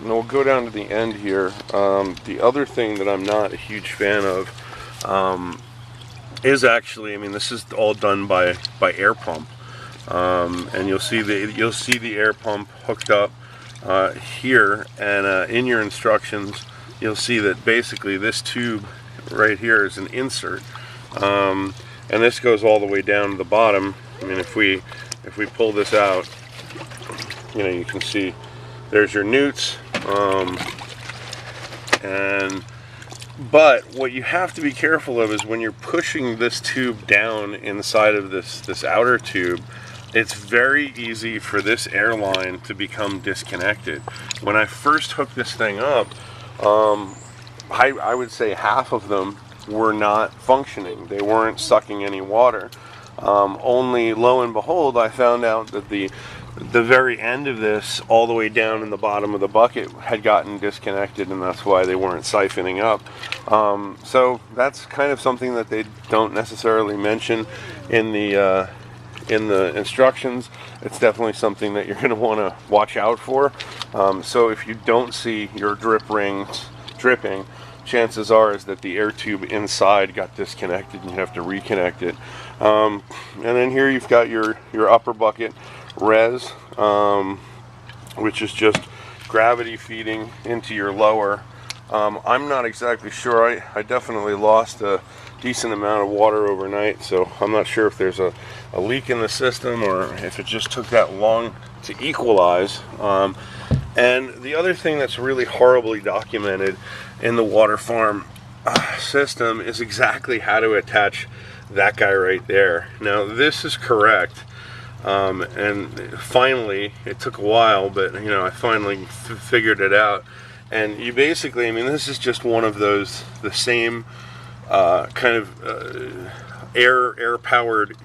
and we'll go down to the end here. The other thing that I'm not a huge fan of is actually, I mean, this is all done by air pump, and you'll see the air pump hooked up here, and in your instructions you'll see that basically this tube right here is an insert, and this goes all the way down to the bottom. I mean, if we pull this out, you know, you can see there's your newts, but what you have to be careful of is when you're pushing this tube down inside of this outer tube, it's very easy for this air line to become disconnected. When I first hooked this thing up, I would say half of them were not functioning. They weren't sucking any water. Only lo and behold, I found out that the very end of this, all the way down in the bottom of the bucket, had gotten disconnected, and that's why they weren't siphoning up. So that's kind of something that they don't necessarily mention in the instructions. It's definitely something that you're going to want to watch out for. So if you don't see your drip rings dripping, chances are is that the air tube inside got disconnected and you have to reconnect it. And then here you've got your upper bucket res, which is just gravity feeding into your lower. I'm not exactly sure. I definitely lost a decent amount of water overnight, so I'm not sure if there's a leak in the system or if it just took that long to equalize. And the other thing that's really horribly documented in the Waterfarm system is exactly how to attach that guy right there. Now this is correct, and finally, it took a while, but you know, I finally figured it out. And you basically, I mean, this is just one of those, the same kind of air powered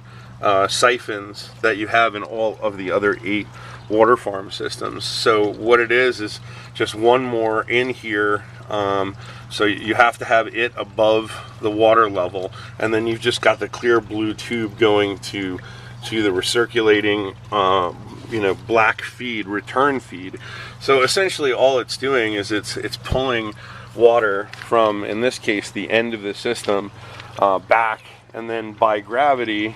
siphons that you have in all of the other 8 Waterfarm systems. So what it is just one more in here. So you have to have it above the water level, and then you've just got the clear blue tube going to the recirculating you know, black feed, return feed. So essentially all it's doing is it's pulling water from, in this case, the end of the system back, and then by gravity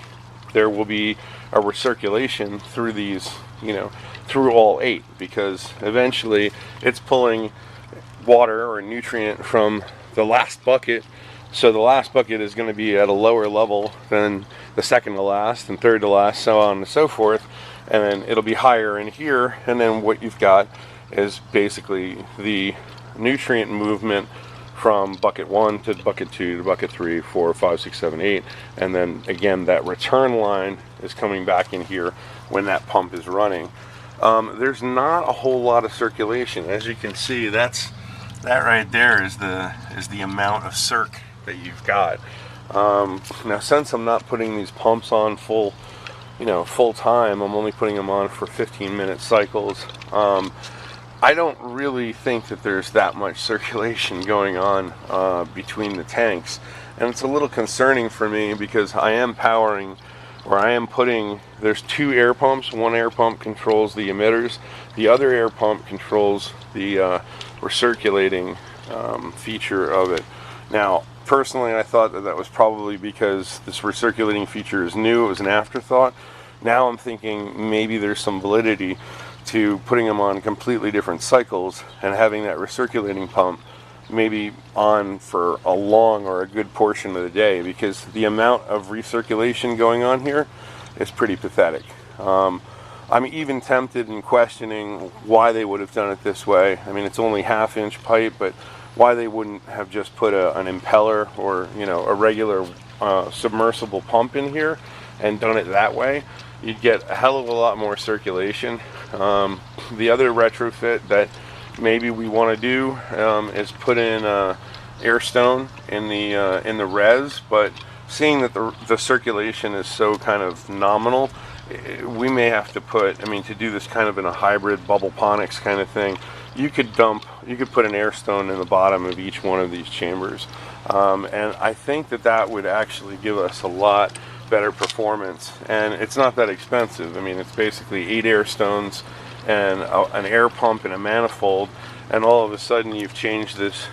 there will be a recirculation through these, you know, through all 8, because eventually it's pulling water or nutrient from the last bucket. So the last bucket is going to be at a lower level than the second to last and third to last, so on and so forth, and then it'll be higher in here, and then what you've got is basically the nutrient movement from bucket 1 to bucket 2 to bucket 3, 4, 5, 6, 7, 8, and then again that return line is coming back in here when that pump is running. There's not a whole lot of circulation. As you can see, that right there is the amount of circ that you've got. Now, since I'm not putting these pumps on full time, I'm only putting them on for 15-minute cycles. I don't really think that there's that much circulation going on between the tanks, and it's a little concerning for me because I am powering, or I am putting, there's 2 air pumps. One air pump controls the emitters, the other air pump controls the recirculating feature of it. Now, personally, I thought that was probably because this recirculating feature is new, it was an afterthought. Now I'm thinking maybe there's some validity to putting them on completely different cycles and having that recirculating pump maybe on for a long or a good portion of the day, because the amount of recirculation going on here is pretty pathetic. I'm even tempted in questioning why they would have done it this way. I mean, it's only 1/2-inch pipe, but why they wouldn't have just put an impeller or, you know, a regular submersible pump in here and done it that way. You'd get a hell of a lot more circulation. The other retrofit that maybe we want to do is put in air stone in the res, but seeing that the circulation is so kind of nominal, we may have to put, I mean, to do this kind of in a hybrid bubble ponics kind of thing, you could put an air stone in the bottom of each one of these chambers, and I think that would actually give us a lot better performance, and it's not that expensive. I mean, it's basically 8 air stones and an air pump and a manifold, and all of a sudden you've changed this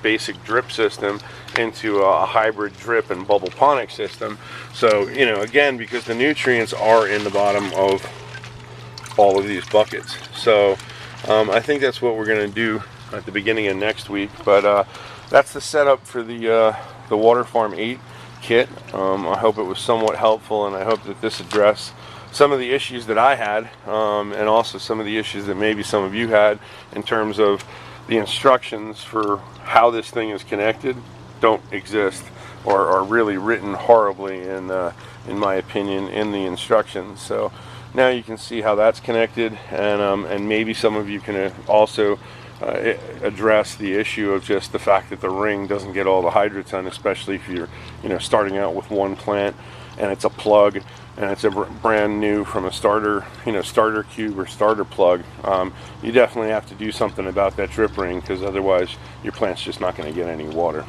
basic drip system into a hybrid drip and bubble ponic system. So, you know, again, because the nutrients are in the bottom of all of these buckets. So I think that's what we're going to do at the beginning of next week. But that's the setup for the Waterfarm 8 kit. I hope it was somewhat helpful, and I hope that this addressed some of the issues that I had, and also some of the issues that maybe some of you had in terms of the instructions for how this thing is connected don't exist, or are really written horribly in my opinion, in the instructions. So now you can see how that's connected, and maybe some of you can also address the issue of just the fact that the ring doesn't get all the hydroton, especially if you're, you know, starting out with one plant and it's a plug and it's a brand new from a starter, you know, starter cube or starter plug. You definitely have to do something about that drip ring, because otherwise your plant's just not going to get any water.